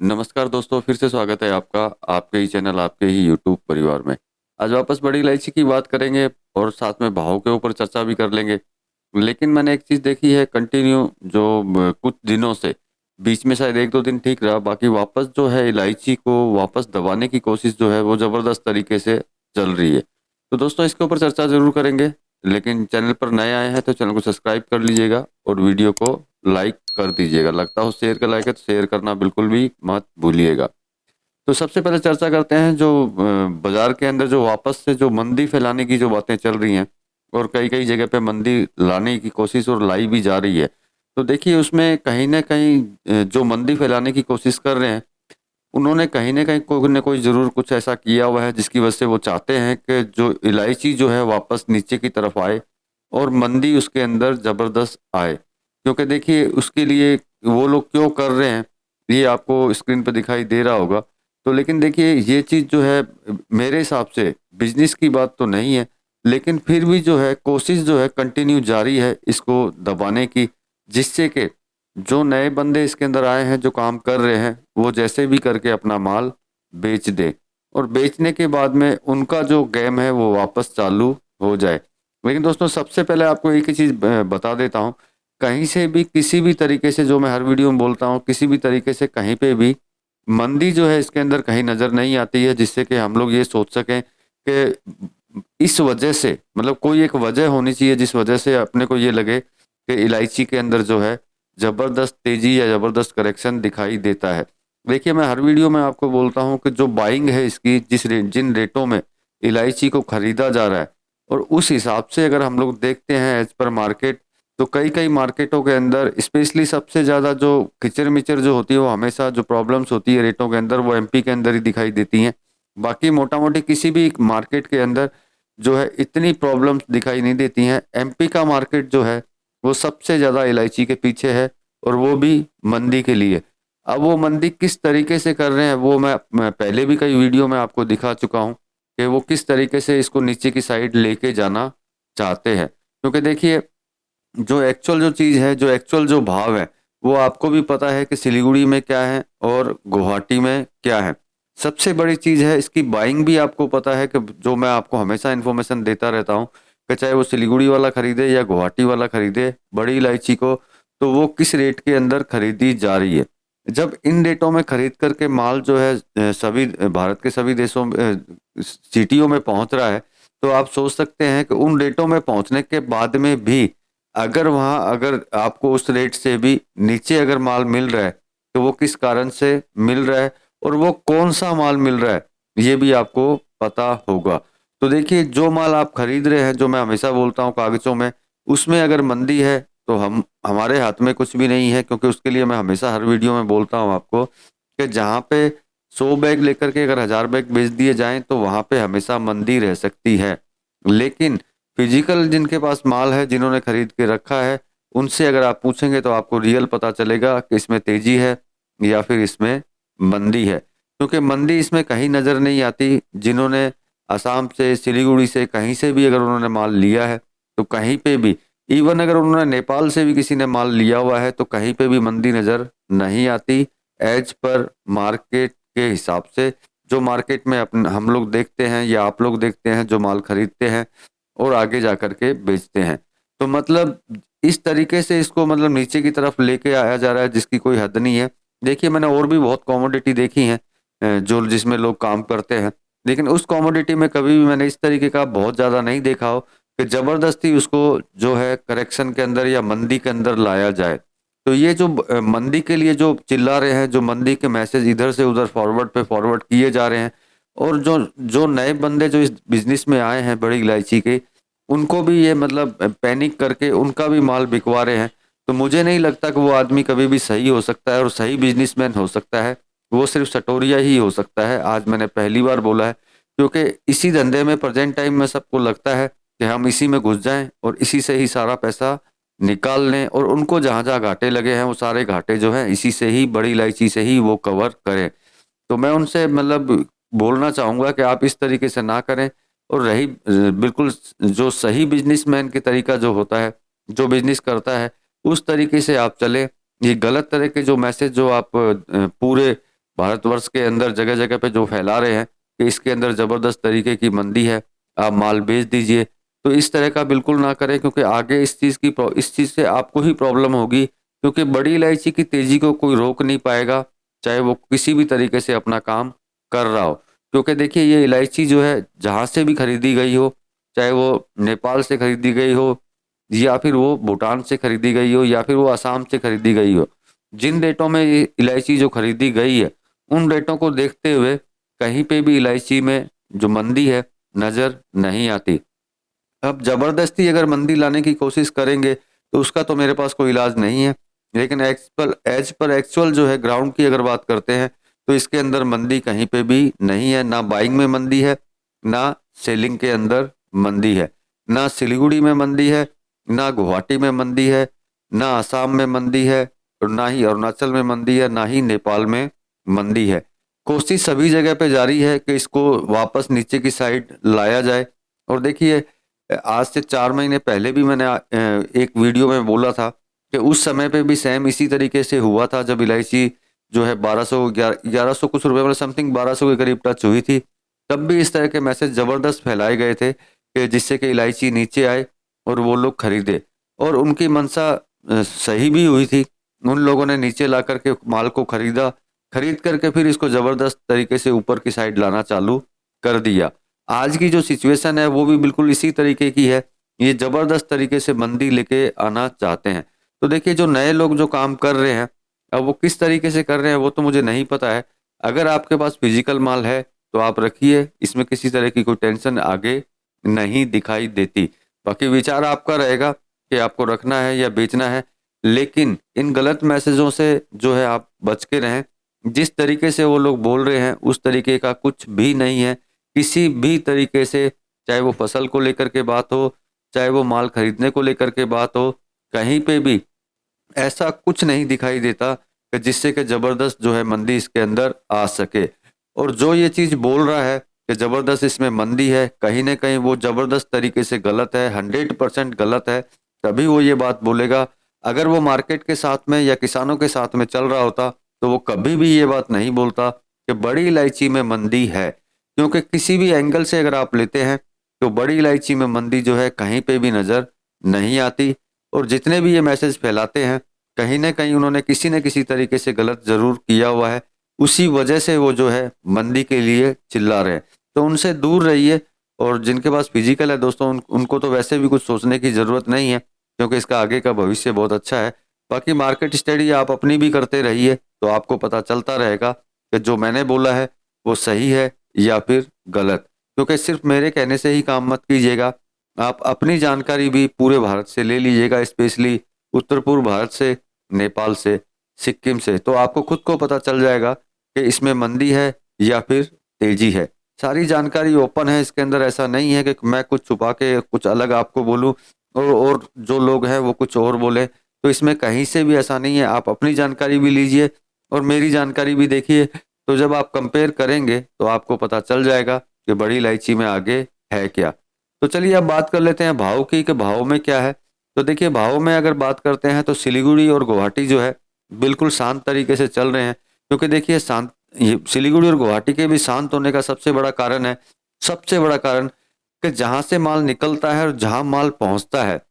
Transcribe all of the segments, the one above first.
नमस्कार दोस्तों, फिर से स्वागत है आपका आपके ही चैनल, आपके ही यूट्यूब परिवार में। आज वापस बड़ी इलायची की बात करेंगे और साथ में भाव के ऊपर चर्चा भी कर लेंगे। लेकिन मैंने एक चीज़ देखी है कंटिन्यू, जो कुछ दिनों से, बीच में शायद 1-2 दिन ठीक रहा, बाकी वापस जो है इलायची को वापस दबाने की कोशिश जो है वो ज़बरदस्त तरीके से चल रही है। तो दोस्तों इसके ऊपर चर्चा ज़रूर करेंगे, लेकिन चैनल पर नए आए हैं तो चैनल को सब्सक्राइब कर लीजिएगा और वीडियो को लाइक कर दीजिएगा। लगता हो शेयर का लाइक है तो शेयर करना बिल्कुल भी मत भूलिएगा। तो सबसे पहले चर्चा करते हैं जो बाजार के अंदर जो वापस से जो मंदी फैलाने की जो बातें चल रही हैं और कई कई जगह पे मंदी लाने की कोशिश और लाई भी जा रही है। तो देखिए उसमें कहीं ना कहीं जो मंदी फैलाने की कोशिश कर रहे हैं, उन्होंने कहीं ना कहीं कोई ना कोई जरूर कुछ ऐसा किया हुआ है जिसकी वजह से वो चाहते हैं कि जो इलायची जो है वापस नीचे की तरफ आए और मंदी उसके अंदर जबरदस्त आए। क्योंकि देखिए उसके लिए वो लोग क्यों कर रहे हैं, ये आपको स्क्रीन पर दिखाई दे रहा होगा। तो लेकिन देखिए ये चीज़ जो है मेरे हिसाब से बिजनेस की बात तो नहीं है, लेकिन फिर भी जो है कोशिश जो है कंटिन्यू जारी है इसको दबाने की, जिससे कि जो नए बंदे इसके अंदर आए हैं जो काम कर रहे हैं वो जैसे भी करके अपना माल बेच दे और बेचने के बाद में उनका जो गेम है वो वापस चालू हो जाए। लेकिन दोस्तों सबसे पहले आपको एक ही चीज़ बता देता हूँ, कहीं से भी किसी भी तरीके से, जो मैं हर वीडियो में बोलता हूँ, किसी भी तरीके से कहीं पे भी मंदी जो है इसके अंदर कहीं नज़र नहीं आती है जिससे कि हम लोग ये सोच सकें कि इस वजह से, मतलब कोई एक वजह होनी चाहिए जिस वजह से अपने को ये लगे कि इलायची के अंदर जो है ज़बरदस्त तेज़ी या ज़बरदस्त करेक्शन दिखाई देता है। देखिए मैं हर वीडियो में आपको बोलता हूँ कि जो बाइंग है इसकी, जिन रेटों में इलायची को ख़रीदा जा रहा है और उस हिसाब से अगर हम लोग देखते हैं एज पर मार्केट, तो कई कई मार्केटों के अंदर स्पेशली सबसे ज़्यादा जो किचर मिचर जो होती है वो हमेशा जो प्रॉब्लम्स होती है रेटों के अंदर वो एमपी के अंदर ही दिखाई देती हैं। बाकी मोटा मोटी किसी भी मार्केट के अंदर जो है इतनी प्रॉब्लम्स दिखाई नहीं देती हैं। एमपी का मार्केट जो है वो सबसे ज़्यादा इलायची के पीछे है और वो भी मंदी के लिए। अब वो मंदी किस तरीके से कर रहे हैं वो मैं पहले भी कई वीडियो में आपको दिखा चुका हूँ कि वो किस तरीके से इसको नीचे की साइड लेके जाना चाहते हैं। क्योंकि देखिए जो एक्चुअल जो चीज़ है, जो एक्चुअल जो भाव है, वो आपको भी पता है कि सिलीगुड़ी में क्या है और गुवाहाटी में क्या है। सबसे बड़ी चीज़ है इसकी बाइंग भी आपको पता है कि जो मैं आपको हमेशा इन्फॉर्मेशन देता रहता हूँ कि चाहे वो सिलीगुड़ी वाला खरीदे या गुवाहाटी वाला खरीदे बड़ी इलायची को, तो वो किस रेट के अंदर खरीदी जा रही है। जब इन रेटों में खरीद करके माल जो है सभी भारत के सभी देशों में सिटियों में पहुंच रहा है, तो आप सोच सकते हैं कि उन रेटों में पहुंचने के बाद में भी अगर आपको उस रेट से भी नीचे अगर माल मिल रहा है तो वो किस कारण से मिल रहा है और वो कौन सा माल मिल रहा है ये भी आपको पता होगा। तो देखिए जो माल आप खरीद रहे हैं, जो मैं हमेशा बोलता हूँ कागजों में, उसमें अगर मंदी है तो हम हमारे हाथ में कुछ भी नहीं है। क्योंकि उसके लिए मैं हमेशा हर वीडियो में बोलता हूँ आपको कि जहाँ पे 100 बैग लेकर के अगर 1000 बैग बेच दिए जाएं तो वहां पे हमेशा मंदी रह सकती है। लेकिन फिजिकल जिनके पास माल है, जिन्होंने खरीद के रखा है, उनसे अगर आप पूछेंगे तो आपको रियल पता चलेगा कि इसमें तेजी है या फिर इसमें मंदी है। क्योंकि मंदी इसमें कहीं नज़र नहीं आती। जिन्होंने असम से, सिलीगुड़ी से, कहीं से भी अगर उन्होंने माल लिया है तो कहीं पे भी, इवन अगर उन्होंने नेपाल से भी किसी ने माल लिया हुआ है तो कहीं पे भी मंदी नज़र नहीं आती। एज पर मार्केट के हिसाब से, जो मार्केट में हम लोग देखते हैं या आप लोग देखते हैं, जो माल खरीदते हैं और आगे जा कर के बेचते हैं। तो मतलब इस तरीके से इसको मतलब नीचे की तरफ लेके आया जा रहा है जिसकी कोई हद नहीं है। देखिए मैंने और भी बहुत कमोडिटी देखी हैं जो जिसमें लोग काम करते हैं, लेकिन उस कमोडिटी में कभी भी मैंने इस तरीके का बहुत ज़्यादा नहीं देखा हो कि ज़बरदस्ती उसको जो है करेक्शन के अंदर या मंदी के अंदर लाया जाए। तो ये जो मंदी के लिए जो चिल्ला रहे हैं, जो मंदी के मैसेज इधर से उधर फॉरवर्ड पे फॉरवर्ड किए जा रहे हैं, और जो जो नए बंदे जो इस बिजनेस में आए हैं बड़ी इलायची के, उनको भी ये मतलब पैनिक करके उनका भी माल बिकवा रहे हैं। तो मुझे नहीं लगता कि वो आदमी कभी भी सही हो सकता है और सही बिजनेसमैन हो सकता है। वो सिर्फ सटोरिया ही हो सकता है। आज मैंने पहली बार बोला है, क्योंकि इसी धंधे में प्रेजेंट टाइम में सबको लगता है कि हम इसी में घुस जाएं और इसी से ही सारा पैसा निकाल लें, और उनको जहाँ जहाँ घाटे लगे हैं वो सारे घाटे जो हैं इसी से ही, बड़ी इलायची से ही वो कवर करें। तो मैं उनसे मतलब बोलना चाहूँगा कि आप इस तरीके से ना करें। और रही बिल्कुल जो सही बिजनेसमैन के तरीका जो होता है, जो बिजनेस करता है, उस तरीके से आप चलें। ये गलत तरह के जो मैसेज जो आप पूरे भारतवर्ष के अंदर जगह जगह पे जो फैला रहे हैं कि इसके अंदर ज़बरदस्त तरीके की मंदी है, आप माल बेच दीजिए। तो इस तरह का बिल्कुल ना करें, क्योंकि आगे इस चीज़ से आपको ही प्रॉब्लम होगी, क्योंकि बड़ी इलायची की तेज़ी को कोई रोक नहीं पाएगा, चाहे वो किसी भी तरीके से अपना काम कर रहा हो। क्योंकि देखिए ये इलायची जो है जहाँ से भी खरीदी गई हो, चाहे वो नेपाल से खरीदी गई हो या फिर वो भूटान से खरीदी गई हो या फिर वो असम से खरीदी गई हो, जिन रेटों में ये इलायची जो खरीदी गई है उन रेटों को देखते हुए कहीं पे भी इलायची में जो मंदी है नज़र नहीं आती। अब ज़बरदस्ती अगर मंदी लाने की कोशिश करेंगे तो उसका तो मेरे पास कोई इलाज नहीं है। लेकिन एज पर एक्चुअल जो है ग्राउंड की अगर बात करते हैं तो इसके अंदर मंदी कहीं पे भी नहीं है। ना बाइंग में मंदी है, ना सेलिंग के अंदर मंदी है, ना सिलीगुड़ी में मंदी है, ना गुवाहाटी में मंदी है, ना असम में मंदी है, और ना ही अरुणाचल में मंदी है, ना ही नेपाल में मंदी है। कोशिश सभी जगह पे जारी है कि इसको वापस नीचे की साइड लाया जाए। और देखिए आज से 4 महीने पहले भी मैंने एक वीडियो में बोला था कि उस समय पे भी सेम इसी तरीके से हुआ था, जब इलायची जो है 1100 कुछ रुपए मतलब समथिंग 1200 के करीब टच हुई थी। तब भी इस तरह के मैसेज ज़बरदस्त फैलाए गए थे कि जिससे कि इलायची नीचे आए और वो लोग खरीदे, और उनकी मंशा सही भी हुई थी। उन लोगों ने नीचे ला करके माल को खरीदा, खरीद करके फिर इसको ज़बरदस्त तरीके से ऊपर की साइड लाना चालू कर दिया। आज की जो सिचुएशन है वो भी बिल्कुल इसी तरीके की है। ये ज़बरदस्त तरीके से मंदी लेके आना चाहते हैं। तो देखिए जो नए लोग जो काम कर रहे हैं, अब वो किस तरीके से कर रहे हैं वो तो मुझे नहीं पता है। अगर आपके पास फिजिकल माल है तो आप रखिए, इसमें किसी तरह की कोई टेंशन आगे नहीं दिखाई देती। बाकी विचार आपका रहेगा कि आपको रखना है या बेचना है, लेकिन इन गलत मैसेजों से जो है आप बच के रहें। जिस तरीके से वो लोग बोल रहे हैं उस तरीके का कुछ भी नहीं है। किसी भी तरीके से, चाहे वो फसल को लेकर के बात हो, चाहे वो माल खरीदने को लेकर के बात हो, कहीं पे भी ऐसा कुछ नहीं दिखाई देता कि जिससे कि ज़बरदस्त जो है मंदी इसके अंदर आ सके। और जो ये चीज़ बोल रहा है कि ज़बरदस्त इसमें मंदी है, कहीं न कहीं वो ज़बरदस्त तरीके से गलत है, 100% गलत है, तभी वो ये बात बोलेगा। अगर वो मार्केट के साथ में या किसानों के साथ में चल रहा होता तो वो कभी भी ये बात नहीं बोलता कि बड़ी इलायची में मंदी है। क्योंकि किसी भी एंगल से अगर आप लेते हैं तो बड़ी इलायची में मंदी जो है कहीं पे भी नज़र नहीं आती। और जितने भी ये मैसेज फैलाते हैं कहीं न कहीं उन्होंने किसी न किसी तरीके से गलत ज़रूर किया हुआ है, उसी वजह से वो जो है मंदी के लिए चिल्ला रहे हैं। तो उनसे दूर रहिए। और जिनके पास फिजिकल है दोस्तों उनको तो वैसे भी कुछ सोचने की ज़रूरत नहीं है, क्योंकि इसका आगे का भविष्य बहुत अच्छा है। बाकी मार्केट स्टडी आप अपनी भी करते रहिए तो आपको पता चलता रहेगा कि जो मैंने बोला है वो सही है या फिर गलत। क्योंकि सिर्फ मेरे कहने से ही काम मत कीजिएगा, आप अपनी जानकारी भी पूरे भारत से ले लीजिएगा, स्पेशली उत्तर पूर्व भारत से, नेपाल से, सिक्किम से। तो आपको खुद को पता चल जाएगा कि इसमें मंदी है या फिर तेजी है। सारी जानकारी ओपन है इसके अंदर, ऐसा नहीं है कि मैं कुछ छुपा के कुछ अलग आपको बोलूं और जो लोग हैं वो कुछ और बोले। तो इसमें कहीं से भी ऐसा नहीं है। आप अपनी जानकारी भी लीजिए और मेरी जानकारी भी देखिए, तो जब आप कंपेयर करेंगे तो आपको पता चल जाएगा कि बड़ी इलायची में आगे है क्या। तो चलिए अब बात कर लेते हैं भाव की कि भाव में क्या है। तो देखिए भाव में अगर बात करते हैं तो सिलीगुड़ी और गुवाहाटी जो है बिल्कुल शांत तरीके से चल रहे हैं। क्योंकि देखिए शांत ये सिलीगुड़ी और गुवाहाटी के भी शांत होने का सबसे बड़ा कारण है, सबसे बड़ा कारण कि जहाँ से माल निकलता है और जहाँ माल पहुँचता है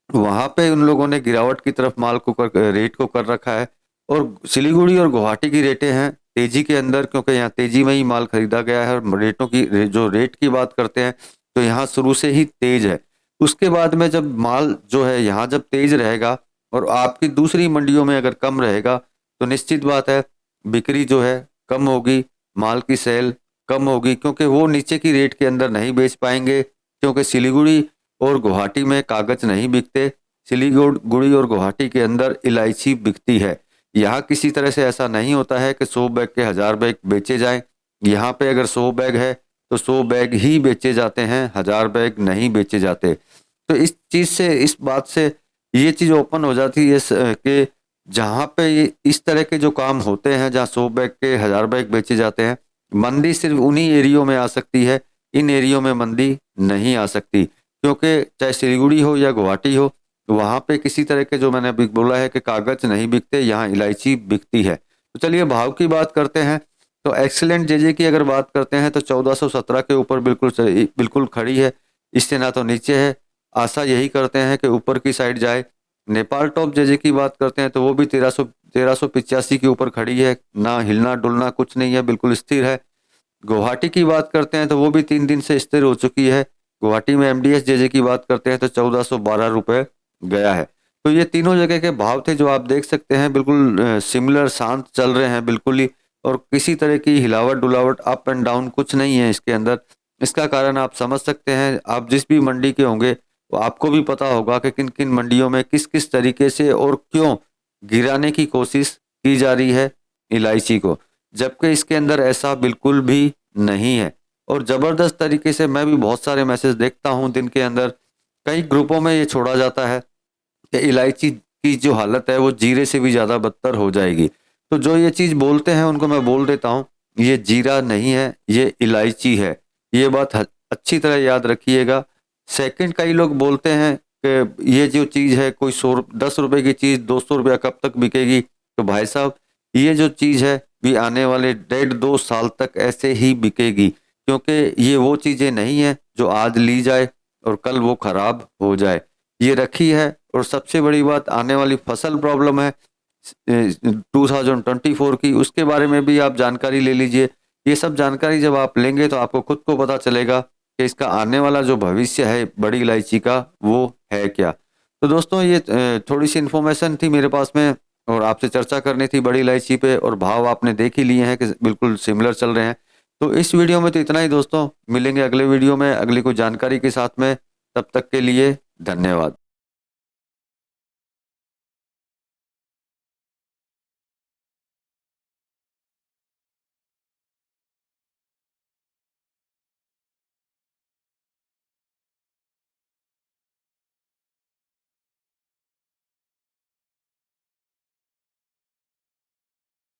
वहां पे उन लोगों ने गिरावट की तरफ माल को रेट को कर रखा है। और सिलीगुड़ी और गुवाहाटी की रेटें हैं तेजी के अंदर, क्योंकि यहाँ तेजी में ही माल खरीदा गया है। और रेटों की जो रेट की बात करते हैं तो यहाँ शुरू से ही तेज है। उसके बाद में जब माल जो है यहाँ जब तेज रहेगा और आपकी दूसरी मंडियों में अगर कम रहेगा तो निश्चित बात है बिक्री जो है कम होगी, माल की सेल कम होगी, क्योंकि वो नीचे की रेट के अंदर नहीं बेच पाएंगे। क्योंकि सिलीगुड़ी और गुवाहाटी में कागज नहीं बिकते, सिलीगुड़ी और गुवाहाटी के अंदर इलायची बिकती है। यहाँ किसी तरह से ऐसा नहीं होता है कि 100 बैग के 1000 बैग बेचे जाएं। यहाँ पे अगर 100 बैग है तो 100 बैग ही बेचे जाते हैं, 1000 बैग नहीं बेचे जाते। तो इस चीज़ से, इस बात से ये चीज़ ओपन हो जाती है कि जहाँ पे इस तरह के जो काम होते हैं, जहाँ 100 बैग के 1000 बैग बेचे जाते हैं, मंदी सिर्फ उन्हीं एरियो में आ सकती है, इन एरियो में मंदी नहीं आ सकती। क्योंकि चाहे सिलीगुड़ी हो या गुवाहाटी हो, वहाँ पे किसी तरह के जो मैंने अभी बोला है कि कागज नहीं बिकते, यहाँ इलायची बिकती है। तो चलिए भाव की बात करते हैं। तो एक्सीलेंट जेजे की अगर बात करते हैं तो 1417 के ऊपर बिल्कुल खड़ी है, इससे ना तो नीचे है। आशा यही करते हैं कि ऊपर की साइड जाए। नेपाल टॉप जेजे की बात करते हैं तो वो भी 1385 के ऊपर खड़ी है, ना हिलना डुलना कुछ नहीं है, बिल्कुल स्थिर है। गुवाहाटी की बात करते हैं तो वो भी 3 दिन से स्थिर हो चुकी है। गुवाहाटी में एमडीएस जेजे की बात करते हैं तो 1412 रुपये गया है। तो ये तीनों जगह के भाव थे जो आप देख सकते हैं, बिल्कुल सिमिलर शांत चल रहे हैं बिल्कुल ही, और किसी तरह की हिलावट डुलावट अप एंड डाउन कुछ नहीं है इसके अंदर। इसका कारण आप समझ सकते हैं, आप जिस भी मंडी के होंगे तो आपको भी पता होगा कि किन किन मंडियों में किस किस तरीके से और क्यों गिराने की कोशिश की जा रही है इलायची को, जबकि इसके अंदर ऐसा बिल्कुल भी नहीं है। और ज़बरदस्त तरीके से मैं भी बहुत सारे मैसेज देखता हूं दिन के अंदर, कई ग्रुपों में ये छोड़ा जाता है कि इलायची की जो हालत है वो जीरे से भी ज़्यादा बदतर हो जाएगी। तो जो ये चीज़ बोलते हैं उनको मैं बोल देता हूँ, ये जीरा नहीं है, ये इलायची है। ये बात अच्छी तरह याद रखिएगा। सेकंड, कई लोग बोलते हैं कि ये जो चीज़ है कोई 10 रुपए की चीज़ 200 रुपया कब तक बिकेगी। तो भाई साहब, ये जो चीज़ है भी आने वाले 1.5-2 साल तक ऐसे ही बिकेगी, क्योंकि ये वो चीज़ें नहीं है जो आज ली जाए और कल वो खराब हो जाए। ये रखी है। और सबसे बड़ी बात, आने वाली फसल प्रॉब्लम है 2024 की, उसके बारे में भी आप जानकारी ले लीजिए। ये सब जानकारी जब आप लेंगे तो आपको खुद को पता चलेगा कि इसका आने वाला जो भविष्य है बड़ी इलायची का वो है क्या। तो दोस्तों, ये थोड़ी सी इन्फॉर्मेशन थी मेरे पास में और आपसे चर्चा करनी थी बड़ी इलायची पे, और भाव आपने देख ही लिए हैं कि बिल्कुल सिमिलर चल रहे हैं। तो इस वीडियो में तो इतना ही दोस्तों, मिलेंगे अगले वीडियो में अगली कोई जानकारी के साथ में। तब तक के लिए धन्यवाद।